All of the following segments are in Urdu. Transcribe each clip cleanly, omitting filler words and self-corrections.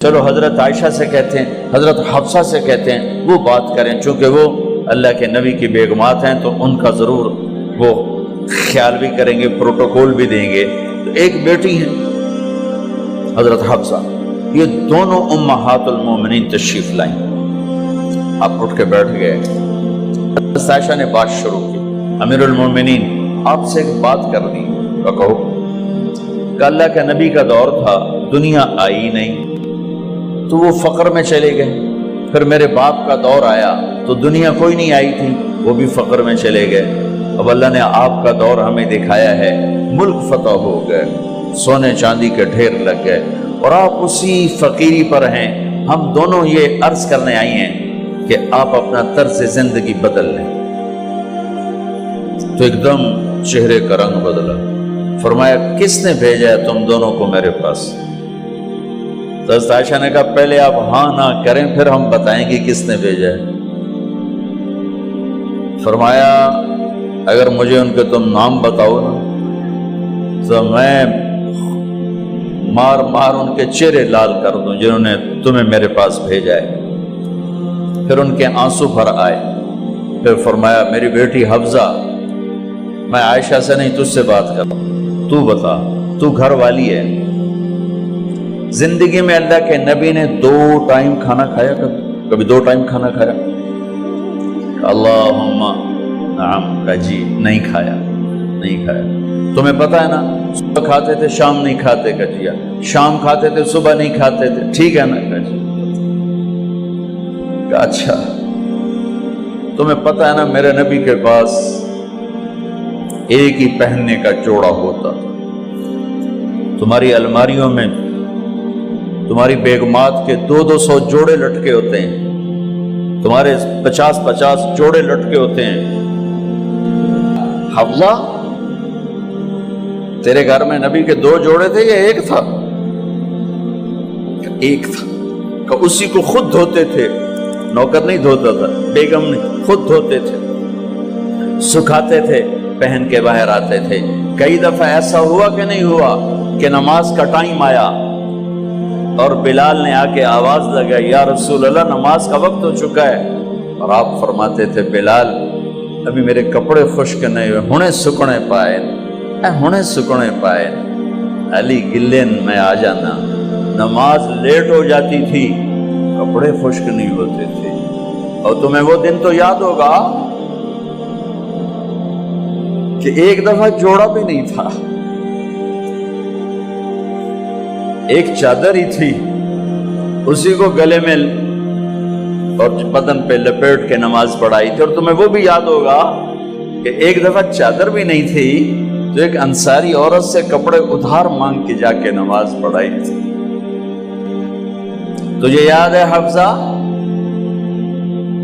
چلو حضرت عائشہ سے کہتے ہیں، حضرت حفصہ سے کہتے ہیں وہ بات کریں، چونکہ وہ اللہ کے نبی کی بیگمات ہیں تو ان کا ضرور وہ خیال بھی کریں گے، پروٹوکول بھی دیں گے۔ تو ایک بیٹی ہے حضرت حفصہ، یہ دونوں امہات المومنین تشریف لائیں۔ آپ اٹھ کے بیٹھ گئے، حضرت عائشہ نے بات شروع کی، امیر المومنین آپ سے ایک بات کرنی ہے، کہو کہ اللہ کے نبی کا دور تھا، دنیا آئی نہیں تو وہ فقر میں چلے گئے، پھر میرے باپ کا دور آیا تو دنیا کوئی نہیں آئی تھی، وہ بھی فقر میں چلے گئے۔ اب اللہ نے آپ کا دور ہمیں دکھایا ہے، ملک فتح ہو گئے، سونے چاندی کے ڈھیر لگ گئے، اور آپ اسی فقیری پر ہیں۔ ہم دونوں یہ عرض کرنے آئی ہیں کہ آپ اپنا طرز زندگی بدل لیں۔ تو ایک دم چہرے کا رنگ بدلا، فرمایا کس نے بھیجا ہے تم دونوں کو میرے پاس؟ تو حضرت عائشہ نے کہا پہلے آپ ہاں نہ کریں پھر ہم بتائیں گے کس نے بھیجا ہے۔ فرمایا اگر مجھے ان کے تم نام بتاؤ نا تو میں مار مار ان کے چہرے لال کر دوں جنہوں نے تمہیں میرے پاس بھیجا ہے۔ پھر ان کے آنسو بھر آئے، پھر فرمایا میری بیٹی حفصہ، میں عائشہ سے نہیں تجھ سے بات کر رہا ہوں، تو بتا، تو گھر والی ہے، زندگی میں اللہ کے نبی نے 2 ٹائم کھانا کھایا؟ کبھی 2 ٹائم کھانا کھایا؟ اللہم نعم، کہا جی نہیں کھایا، نہیں کھایا۔ تمہیں پتا ہے نا صبح کھاتے تھے شام نہیں کھاتے، کہا جی شام کھاتے تھے صبح نہیں کھاتے تھے، ٹھیک ہے نا، کہا جی کہا اچھا تمہیں پتا ہے نا میرے نبی کے پاس ایک ہی پہننے کا جوڑا ہوتا تھا، تمہاری الماریوں میں تمہاری بیگمات کے 200 جوڑے لٹکے ہوتے ہیں، تمہارے 50 جوڑے لٹکے ہوتے ہیں۔ حفصہ تیرے گھر میں نبی کے 2 جوڑے تھے یا ایک تھا؟ ایک تھا، کہ اسی کو خود دھوتے تھے، نوکر نہیں دھوتا تھا، بیگم نہیں، خود دھوتے تھے، سکھاتے تھے، پہن کے باہر آتے تھے۔ کئی دفعہ ایسا ہوا کہ نہیں ہوا کہ نماز کا ٹائم آیا اور بلال نے آ کے آواز لگائی یا رسول اللہ نماز کا وقت ہو چکا ہے، اور آپ فرماتے تھے بلال ابھی میرے کپڑے خشک نہیں ہوئے، ہنے سکنے پائے، ہنے سکنے پائے، علی گلے میں آ جانا۔ نماز لیٹ ہو جاتی تھی، کپڑے خشک نہیں ہوتے تھے۔ اور تمہیں وہ دن تو یاد ہوگا کہ ایک دفعہ جوڑا بھی نہیں تھا، ایک چادر ہی تھی، اسی کو گلے میں اور بدن پہ لپیٹ کے نماز پڑھائی تھی۔ اور تمہیں وہ بھی یاد ہوگا کہ ایک دفعہ چادر بھی نہیں تھی تو ایک انصاری عورت سے کپڑے ادھار مانگ کے جا کے نماز پڑھائی تھی۔ تجھے یاد ہے حفصہ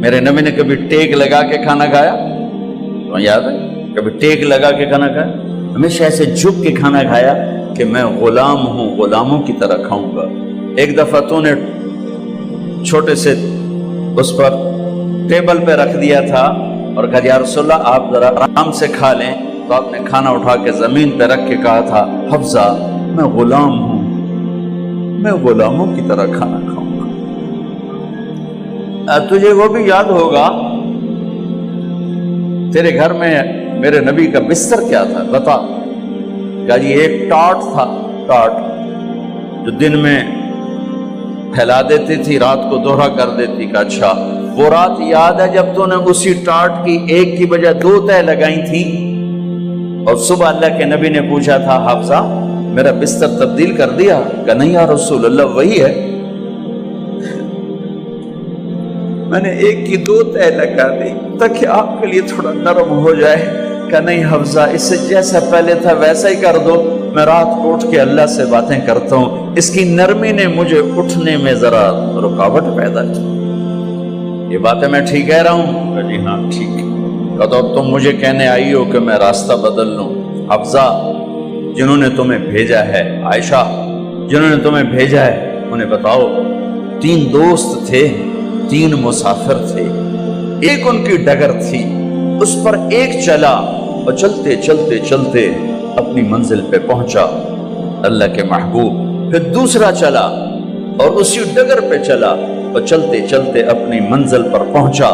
میرے نبی نے کبھی ٹیک لگا کے کھانا کھایا؟ تمہیں یاد ہے کبھی ٹیک لگا کے کھانا کھایا؟ ہمیشہ ایسے جھک کے کھانا کھایا کہ میں غلام ہوں، غلاموں کی طرح کھاؤں گا۔ ایک دفعہ تو نے چھوٹے سے اس پر ٹیبل پہ رکھ دیا تھا اور کہا یا رسول اللہ آپ ذرا آرام سے کھا لیں، تو آپ نے کھانا اٹھا کے زمین پہ رکھ کے کہا تھا حفصہ میں غلام ہوں، میں غلاموں کی طرح کھانا کھاؤں گا۔ تجھے وہ بھی یاد ہوگا تیرے گھر میں میرے نبی کا بستر کیا تھا بتا؟ کہا جی ایک ٹاٹ تھا، ٹاٹ جو دن میں پھیلا دیتی تھی رات کو دوہرا کر دیتی۔ کہا اچھا وہ رات یاد ہے جب تو نے اسی ٹاٹ کی ایک کی بجائے 2 تہہ لگائی تھی، اور صبح اللہ کے نبی نے پوچھا تھا حفصہ میرا بستر تبدیل کر دیا؟ کہا نہیں یا رسول اللہ وہی ہے، میں نے ایک کی 2 تہہ لگا دی تاکہ آپ کے لیے تھوڑا نرم ہو جائے۔ کہ نہیں حفصہ اس سے جیسا پہلے تھا ویسا ہی کر دو، میں رات کو اٹھ کے اللہ سے باتیں کرتا ہوں، اس کی نرمی نے مجھے اٹھنے میں ذرا رکاوٹ پیدا کی۔ یہ باتیں میں ٹھیک کہہ رہا ہوں؟ کہ جی ہاں ٹھیک۔ کہ تو تم مجھے کہنے آئی ہو کہ میں راستہ بدل لوں؟ حفصہ جنہوں نے تمہیں بھیجا ہے، عائشہ جنہوں نے تمہیں بھیجا ہے انہیں بتاؤ 3 دوست تھے، 3 مسافر تھے، ایک ان کی ڈگر تھی، اس پر ایک چلا اور چلتے چلتے چلتے اپنی منزل پہ پہنچا اللہ کے محبوب، پھر دوسرا چلا اور اسی ڈگر پہ چلا اور چلتے چلتے اپنی منزل پر پہنچا۔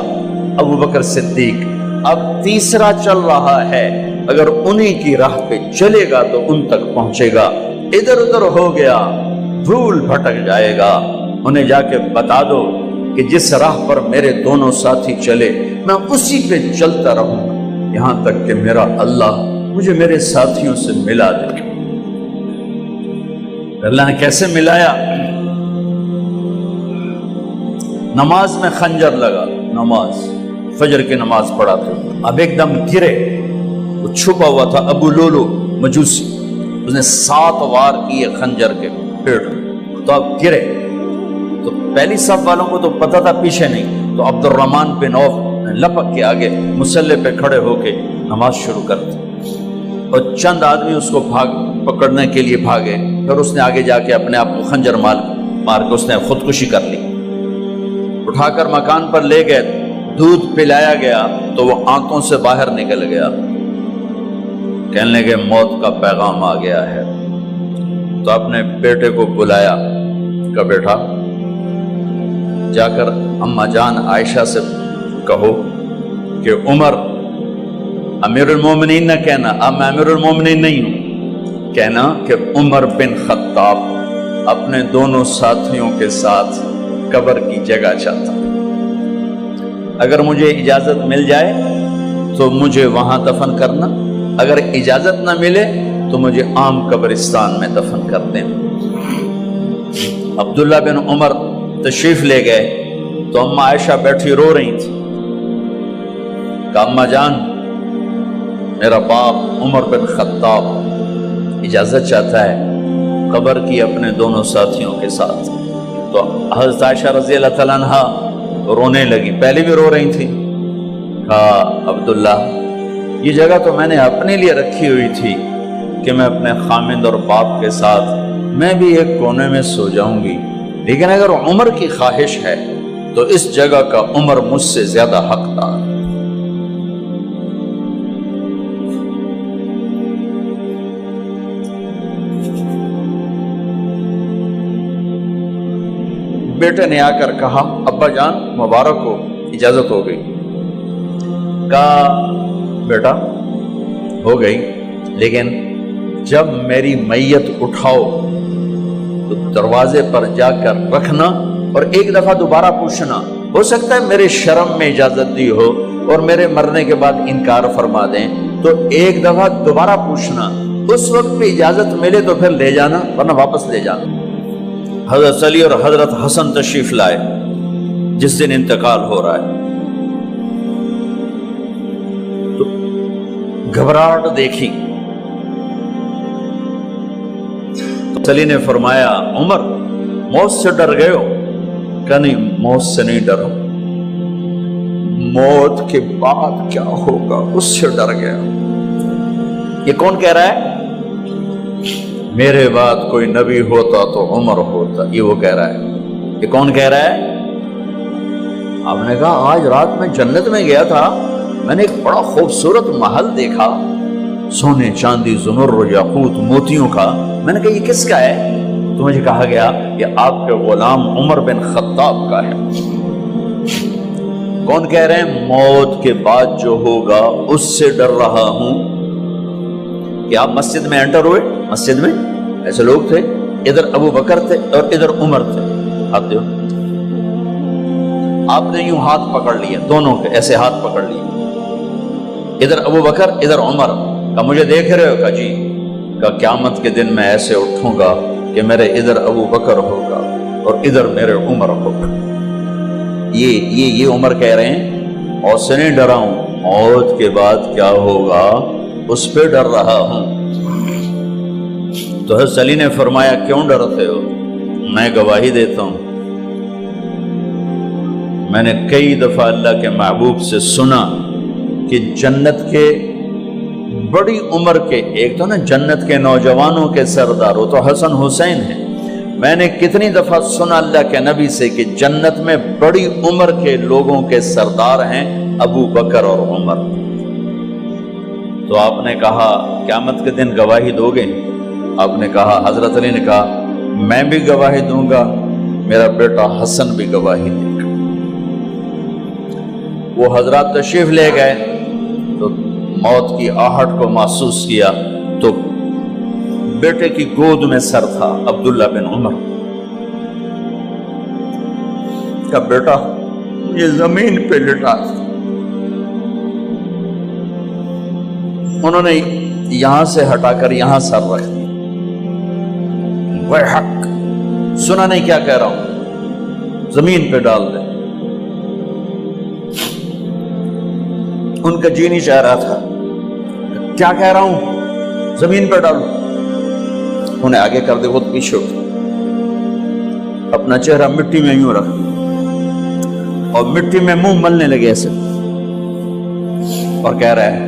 ابو بکر صدیق اب تیسرا چل رہا ہے، اگر انہی کی راہ پہ چلے گا تو ان تک پہنچے گا، ادھر ادھر ہو گیا بھول بھٹک جائے گا۔ انہیں جا کے بتا دو کہ جس راہ پر میرے دونوں ساتھی چلے میں اسی پہ چلتا رہوں گا یہاں تک کہ میرا اللہ مجھے میرے ساتھیوں سے ملا دے۔ اللہ نے کیسے ملایا؟ نماز میں خنجر لگا، نماز فجر کی نماز پڑھا تھا، اب ایک دم گرے، وہ چھپا ہوا تھا ابو لولو مجوسی، اس نے 7 وار کیے خنجر کے پیٹ، تو اب گرے تو پہلی صف والوں کو تو پتہ تھا پیچھے نہیں، تو عبد الرحمن بن عوف نے لپک کے آگے مصلی پہ کھڑے ہو کے نماز شروع کر دی، اور چند آدمی اس کو پکڑنے کے لیے بھاگے، پھر اس نے آگے جا کے اپنے آپ کو خنجر مار کے اس نے خودکشی کر لی۔ اٹھا کر مکان پر لے گئے، دودھ پلایا گیا تو وہ آنتوں سے باہر نکل گیا، کہنے لگے موت کا پیغام آ گیا ہے۔ تو اپنے بیٹے کو بلایا کہ بیٹا جا کر اماں جان عائشہ سے کہو کہ عمر امیر المومنین نہ کہنا، اب میں امیر المومنین نہیں ہوں، کہنا کہ عمر بن خطاب اپنے دونوں ساتھیوں کے ساتھ قبر کی جگہ چاہتا، اگر مجھے اجازت مل جائے تو مجھے وہاں دفن کرنا، اگر اجازت نہ ملے تو مجھے عام قبرستان میں دفن کر دیں۔ عبداللہ بن عمر تشریف لے گئے تو اماں عائشہ بیٹھی رو رہی تھی، کہا اماں جان میرا باپ عمر بن خطاب اجازت چاہتا ہے قبر کی اپنے دونوں ساتھیوں کے ساتھ۔ تو حضرت عائشہ رضی اللہ تعالیٰ عنہ رونے لگی، پہلے بھی رو رہی تھی، کہا عبداللہ یہ جگہ تو میں نے اپنے لیے رکھی ہوئی تھی کہ میں اپنے خامند اور باپ کے ساتھ میں بھی ایک کونے میں سو جاؤں گی، لیکن اگر عمر کی خواہش ہے تو اس جگہ کا عمر مجھ سے زیادہ حقدار ہے۔ بیٹے نے آ کر کہا ابا جان مبارک ہو، اجازت ہو گئی۔ کہا بیٹا ہو گئی، لیکن جب میری میت اٹھاؤ تو دروازے پر جا کر رکھنا اور ایک دفعہ دوبارہ پوچھنا، ہو سکتا ہے میرے شرم میں اجازت دی ہو اور میرے مرنے کے بعد انکار فرما دیں، تو ایک دفعہ دوبارہ پوچھنا، اس وقت پہ اجازت ملے تو پھر لے جانا ورنہ واپس لے جانا۔ حضرت علی اور حضرت حسن تشریف لائے جس دن انتقال ہو رہا ہے، تو گھبراہٹ دیکھی، علی نے فرمایا عمر موت سے ڈر گئے ہو؟ کہ نہیں موت سے نہیں ڈرا، موت کے بعد کیا ہوگا اس سے ڈر گیا۔ یہ کون کہہ رہا ہے؟ میرے بعد کوئی نبی ہوتا تو عمر ہوتا، یہ وہ کہہ رہا ہے۔ یہ کون کہہ رہا ہے؟ آپ نے کہا آج رات میں جنت میں گیا تھا، میں نے ایک بڑا خوبصورت محل دیکھا، سونے چاندی زمر یاقوت موتیوں کا، میں نے کہا یہ کس کا ہے؟ تو مجھے کہا گیا یہ آپ کے غلام عمر بن خطاب کا ہے۔ کون کہہ رہے ہیں؟ موت کے بعد جو ہوگا اس سے ڈر رہا ہوں۔ کہ آپ مسجد میں انٹر ہوئے، مسجد میں ایسے لوگ تھے، ادھر ابو بکر تھے اور ادھر عمر تھے، ہاتھ دیو، آپ نے یوں ہاتھ پکڑ لیے، دونوں کے ایسے ہاتھ پکڑ لیے، ادھر ابو بکر ادھر عمر، کہا مجھے دیکھ رہے ہو؟ کہا جی۔ کہا قیامت کے دن میں ایسے اٹھوں گا کہ میرے ادھر ابو بکر ہوگا اور ادھر میرے عمر ہوگا۔ یہ عمر کہہ رہے ہیں اور سے نہیں ڈرا ہوں، موت کے بعد کیا ہوگا اس پہ ڈر رہا ہوں۔ تو حضرت علی نے فرمایا کیوں ڈرتے ہو؟ میں گواہی دیتا ہوں، میں نے کئی دفعہ اللہ کے محبوب سے سنا کہ جنت کے بڑی عمر کے، ایک تو نا جنت کے نوجوانوں کے سردار، وہ تو حسن حسین ہیں، میں نے کتنی دفعہ سنا اللہ کے نبی سے کہ جنت میں بڑی عمر کے لوگوں کے سردار ہیں ابو بکر اور عمر۔ تو آپ نے کہا قیامت کے دن گواہی دو گے؟ آپ نے کہا، حضرت علی نے کہا میں بھی گواہی دوں گا میرا بیٹا حسن بھی گواہی دے گا۔ وہ حضرات تشریف لے گئے تو موت کی آہٹ کو محسوس کیا تو بیٹے کی گود میں سر تھا عبداللہ بن عمر کا۔ بیٹا یہ زمین پہ لٹا، انہوں نے یہاں سے ہٹا کر یہاں سر رکھ دیا۔ وہ حق سنا نہیں کیا کہہ رہا ہوں، زمین پہ ڈال دے۔ ان کا جی نہیں چاہ رہا تھا، کیا کہہ رہا ہوں، زمین پہ ڈالو۔ انہیں آگے کر دے، خود پیچھے اٹھ، اپنا چہرہ مٹی میں یوں رکھ اور مٹی میں منہ ملنے لگے ایسے، اور کہہ رہا ہے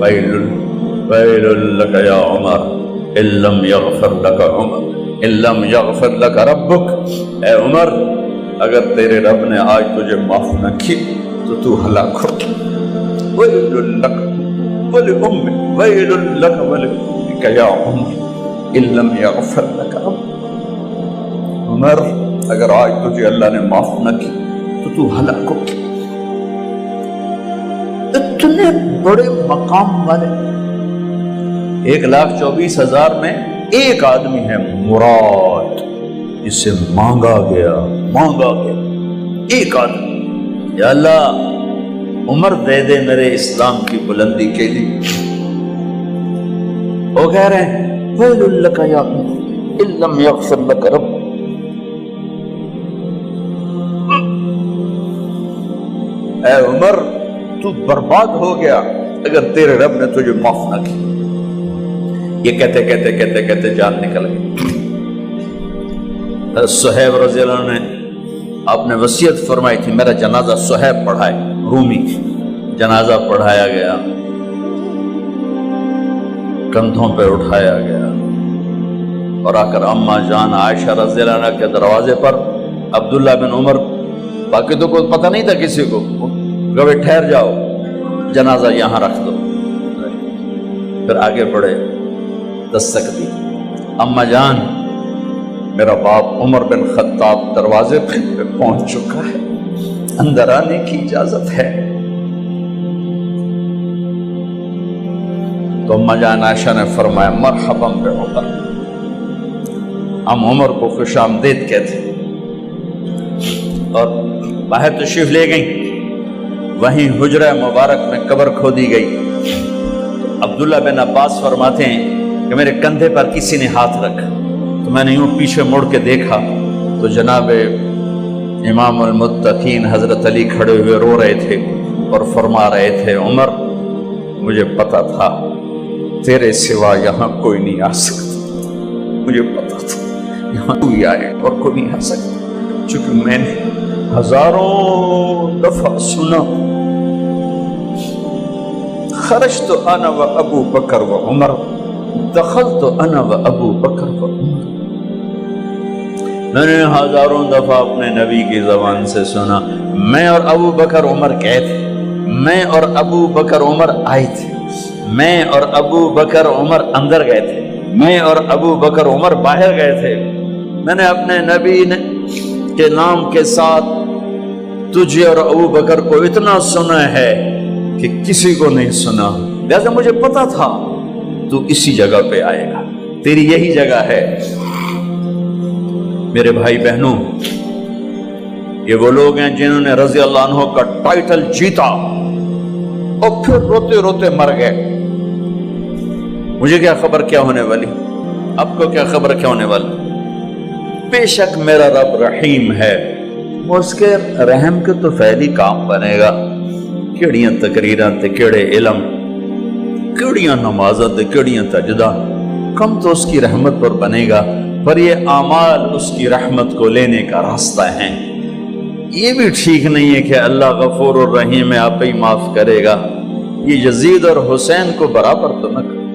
ویل لک یا عمر ان لم یغفر لک عمر ان لم یغفر لک ربک، اے عمر اگر تیرے رب نے آج تجھے معاف نہ کی تو ہلاک ہو۔ ویل لک ولأمک ویل لک ولأمک یا عمر ان لم یغفر لک ربک، عمر اگر آج تجھے اللہ نے معاف نہ کی تو ہلاک ہو۔ اتنے بڑے مقام والے 1,24,000 میں ایک آدمی ہے مراد، اسے مانگا گیا ایک آدمی، یا اللہ عمر دے دے میرے اسلام کی بلندی کے لیے۔ وہ کہہ رہے ہیں ویل لک یا عمر ان لم یغفر لک رب، اے عمر تو برباد ہو گیا اگر تیرے رب نے تجھے معاف نہ کی۔ یہ کہتے کہتے کہتے کہتے جان نکل گئی۔ صہیب رضی اللہ عنہ نے آپ نے وصیت فرمائی تھی میرا جنازہ صہیب پڑھائے، رومی جنازہ پڑھایا گیا، کندھوں پہ اٹھایا گیا، اور آ کر اماں جان عائشہ رضی اللہ عنہ کے دروازے پر عبداللہ بن عمر، باقی تو کوئی پتہ نہیں تھا کسی کو، گوے ٹھہر جاؤ جنازہ یہاں رکھ دو۔ پھر آگے بڑھے، دستک دی، اماں جان میرا باپ عمر بن خطاب دروازے پہ پہنچ چکا ہے، اندر آنے کی اجازت ہے۔ تو اماں جان عائشہ نے فرمایا مرحبا بعمر، ہم عمر کو خوش آمدید کہتے، اور باہر تشریف لے گئیں۔ وہیں حجرہ مبارک میں قبر کھودی گئی۔ عبداللہ بن عباس فرماتے ہیں کہ میرے کندھے پر کسی نے ہاتھ رکھا تو میں نے یوں پیچھے مڑ کے دیکھا تو جناب امام المتقین حضرت علی کھڑے ہوئے رو رہے تھے اور فرما رہے تھے عمر مجھے پتا تھا تیرے سوا یہاں کوئی نہیں آ سکتا، مجھے پتا تھا یہاں کوئی آئے اور کوئی نہیں آ سکتا، چونکہ میں نے ہزاروں دفعہ سنا خرجت انا و ابو بکر و عمر دخلت انا و ابو بکر و عمر، میں نے ہزاروں دفعہ اپنے نبی کی زبان سے سنا میں اور ابو بکر عمر گئے تھے، میں اور ابو بکر عمر آئے تھے، میں اور ابو بکر عمر اندر گئے تھے، میں اور ابو بکر عمر باہر گئے تھے، میں نے اپنے نبی کے نام کے ساتھ تجھے اور ابو بکر کو اتنا سنا ہے کہ کسی کو نہیں سنا، لہذا مجھے پتا تھا تو اسی جگہ پہ آئے گا، تیری یہی جگہ ہے۔ میرے بھائی بہنوں، یہ وہ لوگ ہیں جنہوں نے رضی اللہ عنہ کا ٹائٹل جیتا اور پھر روتے روتے مر گئے۔ مجھے کیا خبر کیا ہونے والی، آپ کو کیا خبر کیا ہونے والی؟ بے شک میرا رب رحیم ہے، اس کے رحم کے تو فعلی کام بنے گا، کیڑیاں تقریراں تے کیڑے علم، کیڑیاں نمازاں تے کیڑیاں تجدہ، کم تو اس کی رحمت پر بنے گا، پر یہ اعمال اس کی رحمت کو لینے کا راستہ ہیں۔ یہ بھی ٹھیک نہیں ہے کہ اللہ غفور الرحیم ہے آپ ہی معاف کرے گا، یہ یزید اور حسین کو برابر تو نہ کرے۔